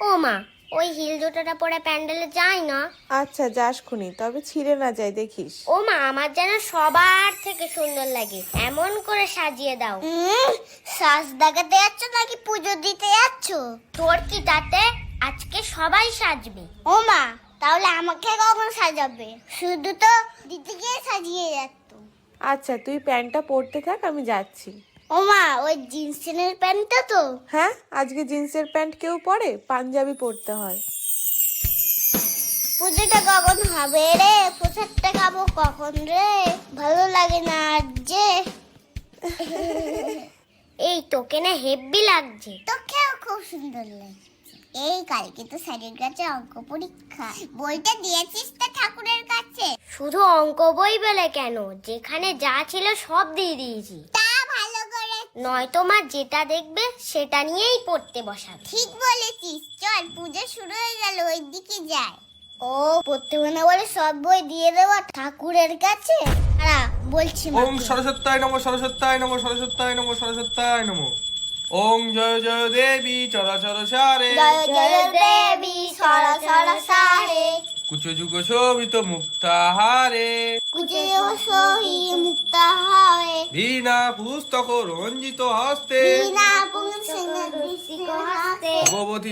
ও মা, ওই হিল জুতোটা পরে প্যান্ডেলে যাই না। আচ্ছা যাস খুনি, তবে ছিঁড়ে না যায় দেখিস। ও মা, আমার যেন সবার থেকে সুন্দর লাগে, এমন করে সাজিয়ে দাও। সাজ দেখাতে যাচ্ছ নাকি পুজো দিতে যাচ্ছ? তোর কি তাতে, আজকে সবাই সাজবে। ও মা, তাহলে আমাকে কখন সাজাবে? শুধু তো দিদিকে সাজিয়ে যাচ্ছ। আচ্ছা তুই প্যান্টটা পরতে থাক, আমি যাচ্ছি। ও মা, ওই জিন্সের প্যান্টটা তো? হ্যাঁ, আজকে জিন্সের প্যান্ট কেউ পরে, পাঞ্জাবি পরতে হয়। পুজোটা কখন হবে রে? প্রসাদটা খাবো কখন রে? ভালো লাগে না আর যে। এই তোকে না হেব্বি লাগছে। তোকেও খুব সুন্দর লাগছে। এই কালকে তো স্যারের কাছে অঙ্ক পরীক্ষা, বইটা দিয়েছিস তো ঠাকুরের কাছে? শুধু অঙ্ক বই বলে কেন, যেখানে যা ছিল সব দিয়ে দিয়েছি। তা ভালো করে, নয়তো মা যেটা দেখবে সেটা নিয়েই পড়তে বসাবে। ঠিক বলেছিস, চল পুজো শুরু হয়ে গেল, ওই দিকে যাই। ও পড়তে না বলে সব বই দিয়ে দেওয়া ঠাকুরের কাছে? বলছি ওম সরস্বত্যায় নমঃ সরস্বত্যায় নমঃ সরস্বত্যায় নমঃ সরস্বত্যায় নমঃ। ওম জয় জয় দেবী চরাচর সারে, জয় জয় দেবী সরসর সারে, কুচ যুগ শোভিত মুক্তাহারে, কুচে সহি মুক্তাহারে, বীণা পুস্তক রঞ্জিত হস্তে, বিনা পুংসিং দৃষ্টি হাতে। ভগবতী